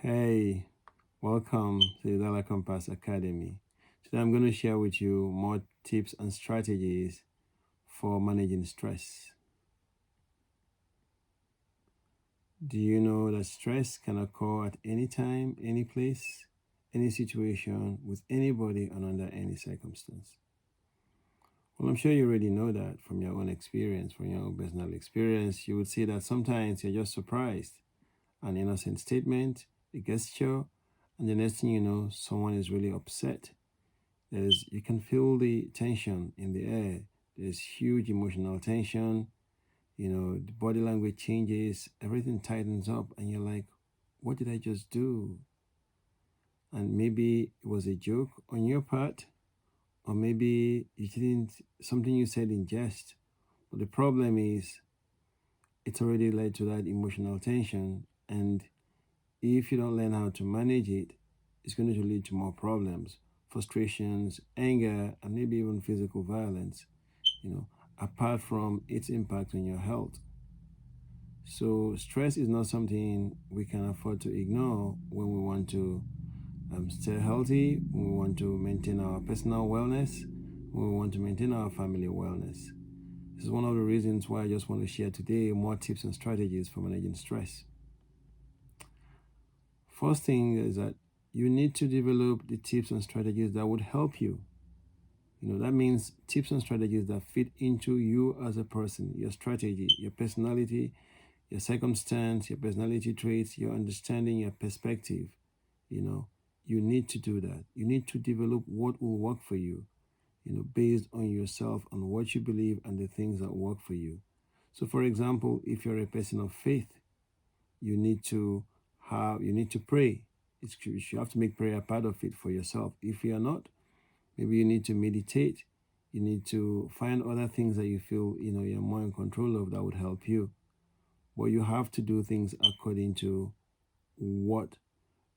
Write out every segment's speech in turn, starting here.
Hey, welcome to the Dollar Compass Academy. Today I'm going to share with you more tips and strategies for managing stress. Do you know that stress can occur at any time, any place, any situation, with anybody, and under any circumstance? Well, I'm sure you already know that from your own experience, from your own personal experience. You would see that sometimes you're just surprised. An innocent statement, a gesture, and the next thing you know, someone is really upset. You can feel the tension in the air. There's huge emotional tension. The body language changes, everything tightens up, and you're like, what did I just do? And maybe it was a joke on your part, or maybe you didn't, something you said in jest. But the problem is, it's already led to that emotional tension. And if you don't learn how to manage it, it's going to lead to more problems, frustrations, anger, and maybe even physical violence, you know, apart from its impact on your health. So, stress is not something we can afford to ignore when we want to stay healthy, when we want to maintain our personal wellness, when we want to maintain our family wellness. This is one of the reasons why I just want to share today more tips and strategies for managing stress. First thing is that you need to develop the tips and strategies that would help you. That means tips and strategies that fit into you as a person, your strategy, your personality, your circumstance, your personality traits, your understanding, your perspective. You know, you need to do that. You need to develop what will work for you, based on yourself and what you believe and the things that work for you. So, for example, if you're a person of faith, you need to pray. You have to make prayer a part of it for yourself. If you are not, maybe you need to meditate. You need to find other things that you feel you're more in control of that would help you. But you have to do things according to what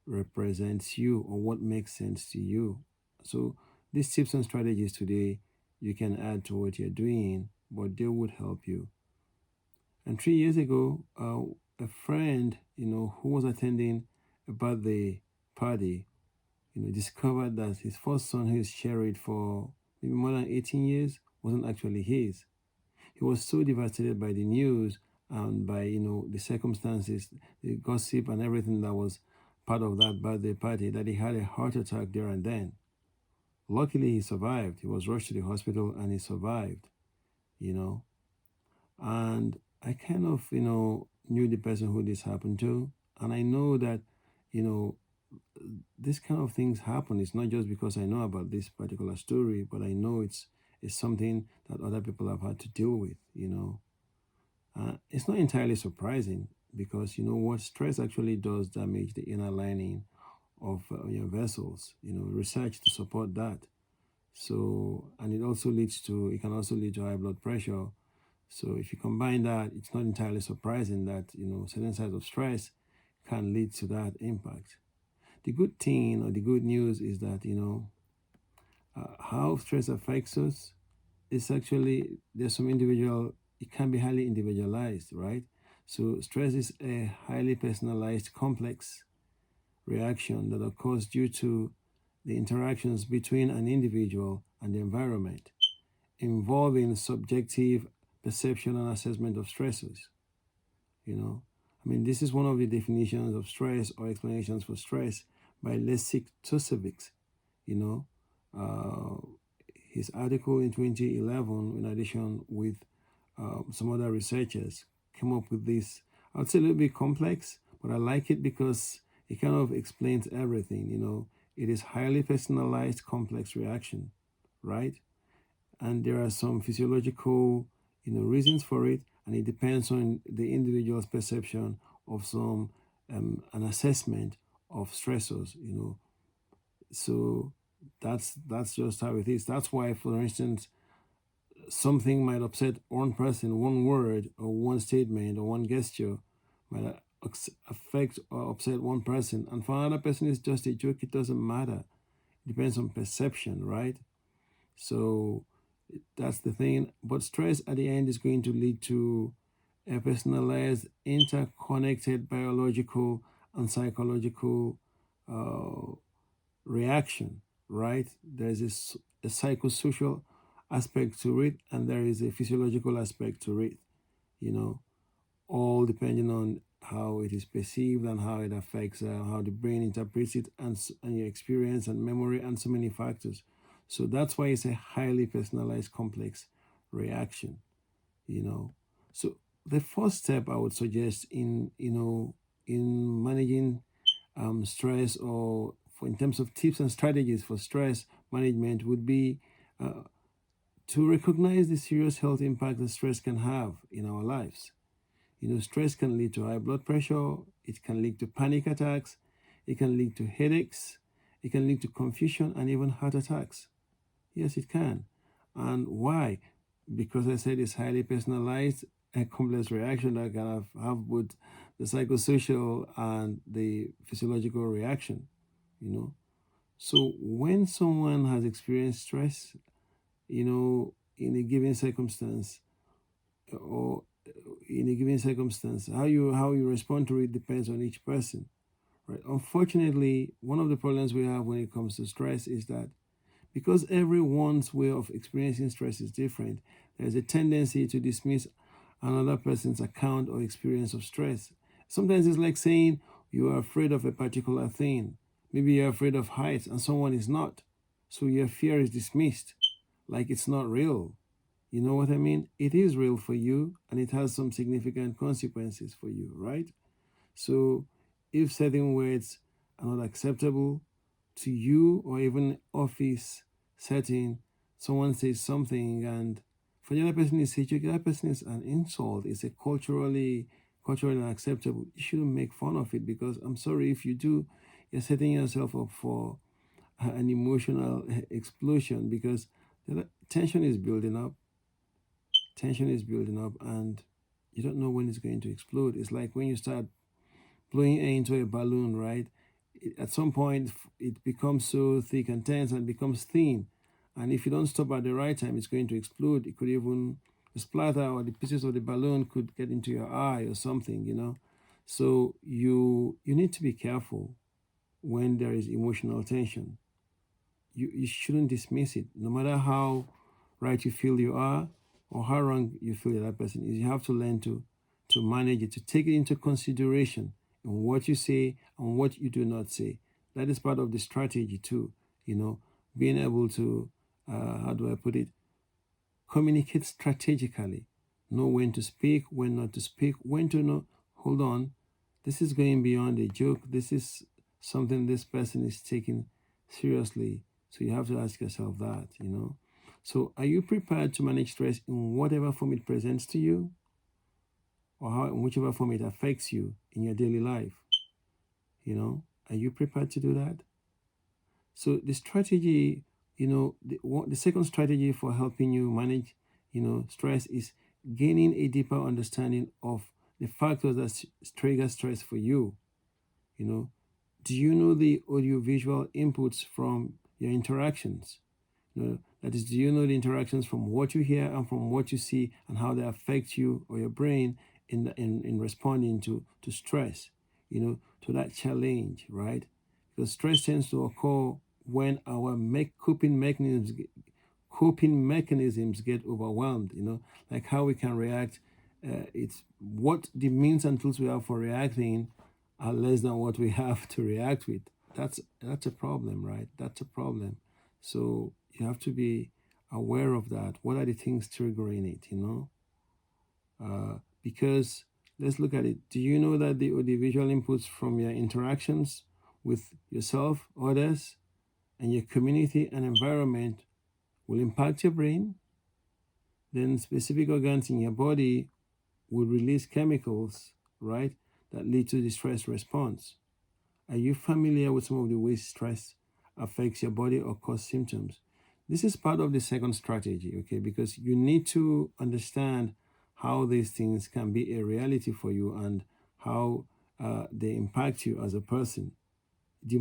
represents you or what makes sense to you. So these tips and strategies today you can add to what you're doing, but they would help you. And 3 years ago, a friend, who was attending a birthday party, discovered that his first son, who is cherished for maybe more than 18 years, wasn't actually his. He was so devastated by the news and by, the circumstances, the gossip and everything that was part of that birthday party that he had a heart attack there and then. Luckily, he survived. He was rushed to the hospital and he survived, you know. And I kind of, knew the person who this happened to. And I know that, you know, this kind of things happen. It's not just because I know about this particular story, but I know it's something that other people have had to deal with. It's not entirely surprising because you know what stress actually does damage the inner lining of your vessels. Research to support that. So, and it can also lead to high blood pressure. So, if you combine that, it's not entirely surprising that certain sides of stress can lead to that impact. The good thing or the good news is that how stress affects us is actually there's some individual. It can be highly individualized, right? So, stress is a highly personalized, complex reaction that occurs due to the interactions between an individual and the environment, involving subjective perception and assessment of stressors. This is one of the definitions of stress or explanations for stress by Lessig Tosevics. You know, uh, his article in 2011, in addition with some other researchers, came up with this. I'd say a little bit complex, but I like it because it kind of explains everything. It is highly personalized, complex reaction, right? And there are some physiological reasons for it, and it depends on the individual's perception of some an assessment of stressors. So that's just how it is. That's why, for instance, something might upset one person, one word or one statement or one gesture might affect or upset one person, and for another person it's just a joke. It doesn't matter. It depends on perception, right? So that's the thing. But stress at the end is going to lead to a personalized, interconnected biological and psychological uh, reaction, right? There's a psychosocial aspect to it, and there is a physiological aspect to it, you know, all depending on how it is perceived and how it affects how the brain interprets it, and your experience and memory and so many factors. So that's why it's a highly personalized, complex reaction, you know. So the first step I would suggest in managing stress, or for in terms of tips and strategies for stress management, would be uh, to recognize the serious health impact that stress can have in our lives. Stress can lead to high blood pressure, it can lead to panic attacks, it can lead to headaches, it can lead to confusion and even heart attacks. Yes, it can. And why? Because I said it's highly personalized and complex reaction that can have both the psychosocial and the physiological reaction, you know. So when someone has experienced stress, in a given circumstance, or in a given circumstance, how you respond to it depends on each person, right? Unfortunately, one of the problems we have when it comes to stress is that because everyone's way of experiencing stress is different, there's a tendency to dismiss another person's account or experience of stress. Sometimes it's like saying you are afraid of a particular thing. Maybe you're afraid of heights and someone is not. So your fear is dismissed like it's not real. You know what I mean? It is real for you and it has some significant consequences for you, right? So if certain words are not acceptable to you, or even office setting, someone says something and for the other person is hatred, the other person is an insult, it's a culturally unacceptable. You shouldn't make fun of it, because I'm sorry, if you do, you're setting yourself up for an emotional explosion, because the tension is building up, and you don't know when it's going to explode. It's like when you start blowing air into a balloon, right? At some point, it becomes so thick and tense and becomes thin. And if you don't stop at the right time, it's going to explode. It could even splatter, or the pieces of the balloon could get into your eye or something. So you need to be careful when there is emotional tension. You shouldn't dismiss it, no matter how right you feel you are or how wrong you feel that person is. You have to learn to manage it, to take it into consideration in what you say and what you do not say. That is part of the strategy too. Being able to, how do I put it, communicate strategically, know when to speak, when not to speak, when to know, hold on, this is going beyond a joke. This is something this person is taking seriously. So you have to ask yourself that. So are you prepared to manage stress in whatever form it presents to you, or in whichever form it affects you in your daily life? Are you prepared to do that? So the strategy, the second strategy for helping you manage, stress is gaining a deeper understanding of the factors that trigger stress for you. You know, do you know the audiovisual inputs from your interactions? That is, do you know the interactions from what you hear and from what you see, and how they affect you or your brain in responding to stress, to that challenge, right? Because stress tends to occur when our coping mechanisms get overwhelmed. Like how we can react. It's what the means and tools we have for reacting are less than what we have to react with. That's a problem, right? That's a problem. So you have to be aware of that. What are the things triggering it? Because let's look at it. Do you know that the audiovisual inputs from your interactions with yourself, others, and your community and environment will impact your brain? Then specific organs in your body will release chemicals, right, that lead to the stress response. Are you familiar with some of the ways stress affects your body or cause symptoms? This is part of the second strategy, okay, because you need to understand how these things can be a reality for you, and how they impact you as a person. The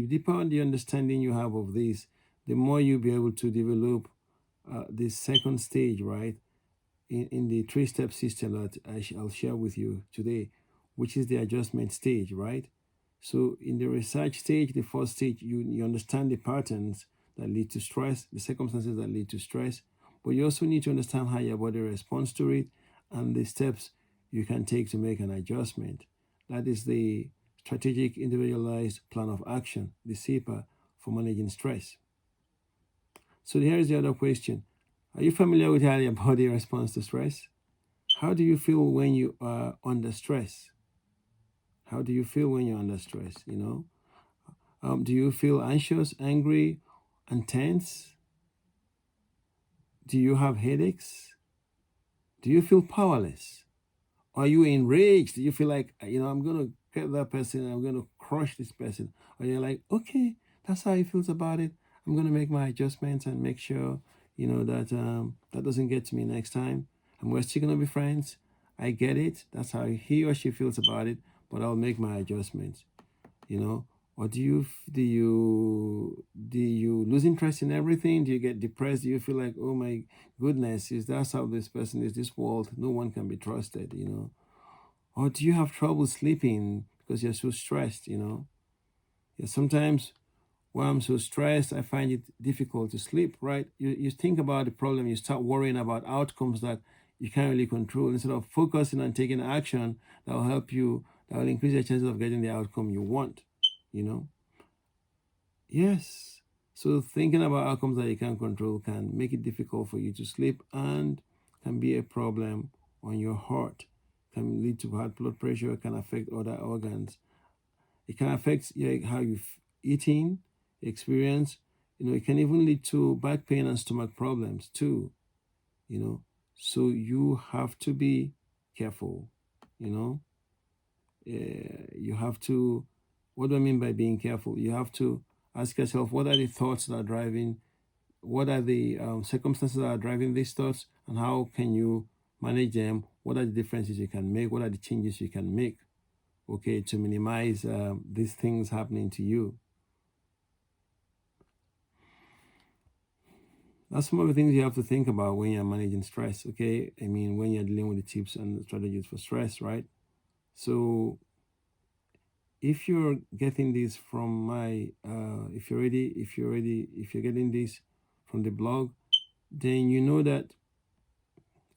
deeper the understanding you have of this, the more you'll be able to develop this second stage, right, in the three-step system that I'll share with you today, which is the adjustment stage, right? So in the research stage, the first stage, you understand the patterns that lead to stress, the circumstances that lead to stress, but you also need to understand how your body responds to it and the steps you can take to make an adjustment. That is the Strategic Individualized Plan of Action, the SIPA, for managing stress. So here is the other question. Are you familiar with how your body responds to stress? How do you feel when you are under stress? How do you feel when you're under stress? Do you feel anxious, angry, and tense? Do you have headaches? Do you feel powerless? Are you enraged? Do you feel like, I'm going to get that person, I'm going to crush this person? Or you're like, okay, that's how he feels about it. I'm going to make my adjustments and make sure, that that doesn't get to me next time. And we're still going to be friends. I get it. That's how he or she feels about it, but I'll make my adjustments. Or do you lose interest in everything? Do you get depressed? Do you feel like, oh my goodness, is that's how this person is, this world, no one can be trusted? Or do you have trouble sleeping because you're so stressed? Yeah, sometimes when I'm so stressed, I find it difficult to sleep, right? You think about the problem, you start worrying about outcomes that you can't really control instead of focusing on taking action that will help you, that will increase your chances of getting the outcome you want, you know? Yes. So thinking about outcomes that you can't control can make it difficult for you to sleep and can be a problem on your heart, can lead to high blood pressure, can affect other organs. It can affect how you've eating experience. It can even lead to back pain and stomach problems too. You know, so you have to be careful. You know, you have to. What do I mean by being careful? You have to ask yourself, what are the thoughts that are driving? What are the circumstances that are driving these thoughts, and how can you manage them? What are the differences you can make? What are the changes you can make? Okay, to minimize these things happening to you. That's some of the things you have to think about when you're managing stress, okay? I mean, when you're dealing with the tips and strategies for stress, right? So if you're getting this from my, if you're getting this from the blog, then you know that,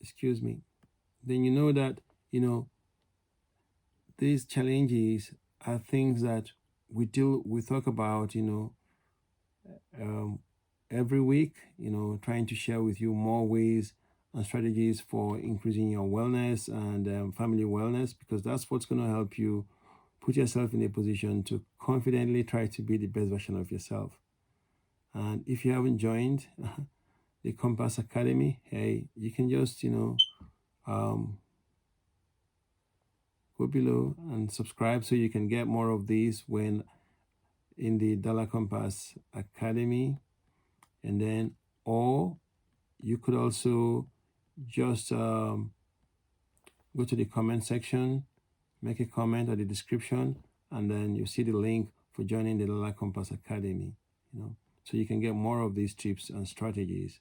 excuse me, then you know that, you know, these challenges are things that we talk about, um, every week, trying to share with you more ways and strategies for increasing your wellness and family wellness, because that's what's going to help you put yourself in a position to confidently try to be the best version of yourself. And if you haven't joined the Compass Academy, hey, you can just, um, go below and subscribe so you can get more of these when in the Dollar Compass Academy. And then, or you could also just go to the comment section, make a comment or the description, and then you see the link for joining the Lala Compass Academy, so you can get more of these tips and strategies.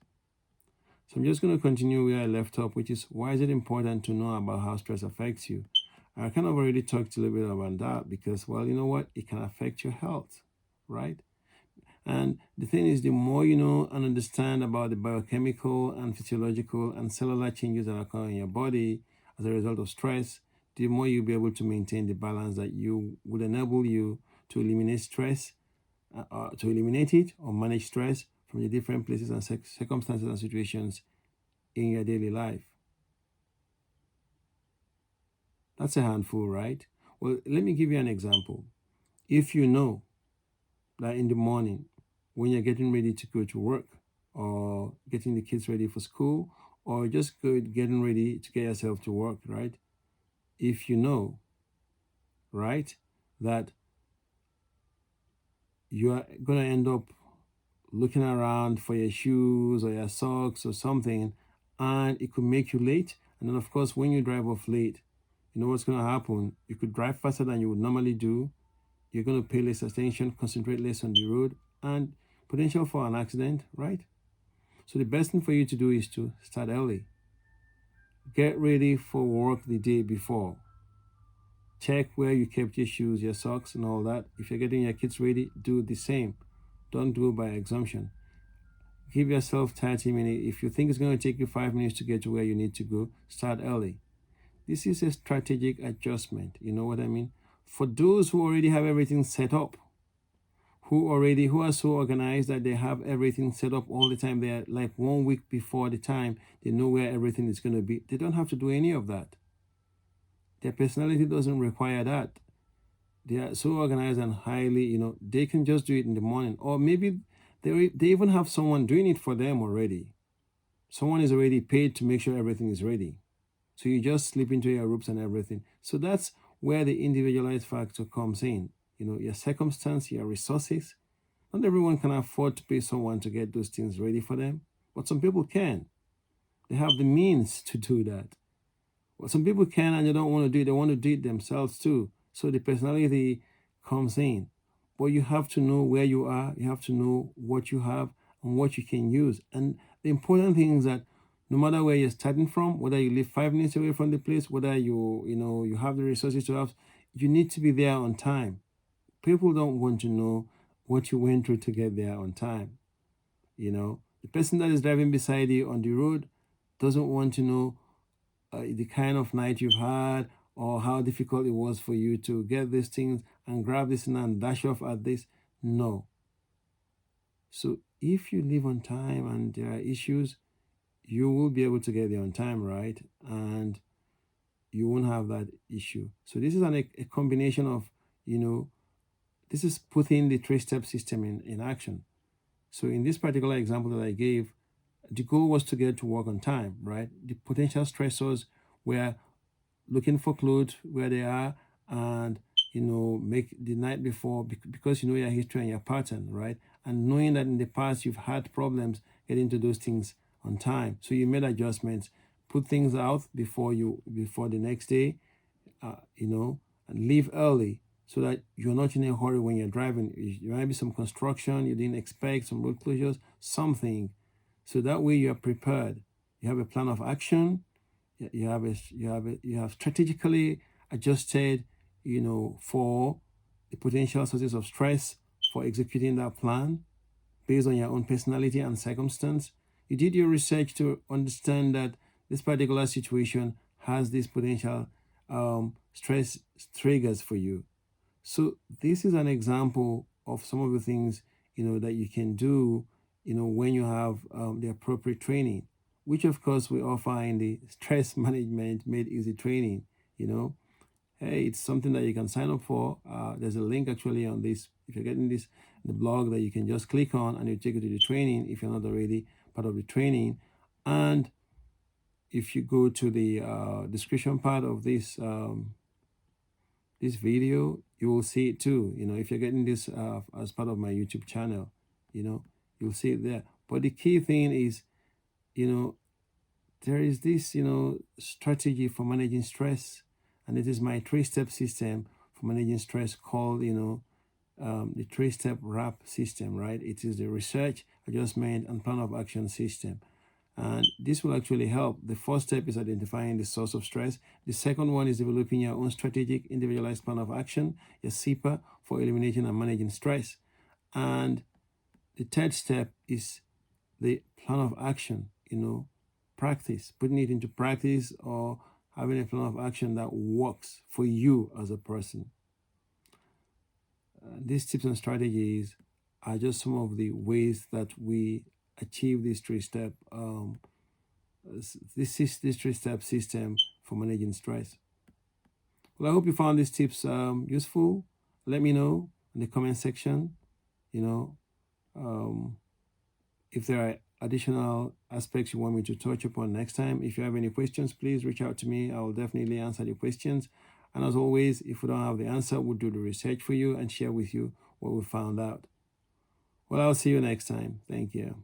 So I'm just going to continue where I left off, which is, why is it important to know about how stress affects you? I kind of already talked a little bit about that because, well, you know what? It can affect your health, right? And the thing is, the more you know and understand about the biochemical and physiological and cellular changes that occur in your body as a result of stress, the more you'll be able to maintain the balance that you would enable you to eliminate stress, to eliminate it or manage stress from the different places and circumstances and situations in your daily life. That's a handful, right? Well, let me give you an example. If you know that in the morning when you're getting ready to go to work or getting the kids ready for school or just getting ready to get yourself to work, right? If you know, right, that you are going to end up looking around for your shoes or your socks or something, and it could make you late. And then, of course, when you drive off late, you know what's going to happen? You could drive faster than you would normally do. You're going to pay less attention, concentrate less on the road, and potential for an accident, right? So the best thing for you to do is to start early. Get ready for work the day before. Check where you kept your shoes, your socks, and all that. If you're getting your kids ready, do the same. Don't do it by assumption. Give yourself 30 minutes. If you think it's going to take you 5 minutes to get to where you need to go, start early. This is a strategic adjustment. You know what I mean? For those who already have everything set up, who are so organized that they have everything set up all the time, they're like 1 week before the time, they know where everything is going to be. They don't have to do any of that. Their personality doesn't require that. They are so organized and highly, they can just do it in the morning. Or maybe they even have someone doing it for them already. Someone is already paid to make sure everything is ready. So you just slip into your groups and everything. So that's where the individualized factor comes in. Your circumstance, your resources. Not everyone can afford to pay someone to get those things ready for them, but some people can. They have the means to do that. Well, some people can and they don't want to do it. They want to do it themselves too. So the personality comes in. But you have to know where you are. You have to know what you have and what you can use. And the important thing is that no matter where you're starting from, whether you live 5 minutes away from the place, whether you have the resources to have, you need to be there on time. People don't want to know what you went through to get there on time. The person that is driving beside you on the road doesn't want to know the kind of night you've had or how difficult it was for you to get these things and grab this and dash off at this. No. So if you live on time and there are issues, you will be able to get there on time, right? And you won't have that issue. So this is a combination of, this is putting the three-step system in action. So in this particular example that I gave, the goal was to get to work on time, right? The potential stressors were looking for clothes where they are and, make the night before, because you know your history and your pattern, right? And knowing that in the past you've had problems getting to those things on time. So you made adjustments, put things out before the next day, and leave early so that you're not in a hurry when you're driving. There might be some construction you didn't expect, some road closures, something. So that way you are prepared. You have a plan of action. You have strategically adjusted, for the potential sources of stress for executing that plan based on your own personality and circumstance. You did your research to understand that this particular situation has these potential stress triggers for you. So this is an example of some of the things that you can do when you have the appropriate training, which of course we offer in the stress management made easy training. Hey, it's something that you can sign up for. There's a link actually on this. If you're getting this the blog, that you can just click on and it'll take you to the training if you're not already part of the training. And if you go to the description part of this this video, you will see it too. If you're getting this as part of my YouTube channel, you'll see it there. But the key thing is, there is this, strategy for managing stress, and it is my three-step system for managing stress called, the three-step RAP system, right? It is the research, adjustment, and plan of action system. And this will actually help. The first step is identifying the source of stress. The second one is developing your own strategic individualized plan of action, your SIPA, for eliminating and managing stress. And the third step is the plan of action, practice, putting it into practice or having a plan of action that works for you as a person. These tips and strategies are just some of the ways that we achieve this three-step three-step system for managing stress. Well, I hope you found these tips useful. Let me know in the comment section, if there are additional aspects you want me to touch upon next time. If you have any questions, please reach out to me. I will definitely answer the questions. And as always, if we don't have the answer, we'll do the research for you and share with you what we found out. Well, I'll see you next time. Thank you.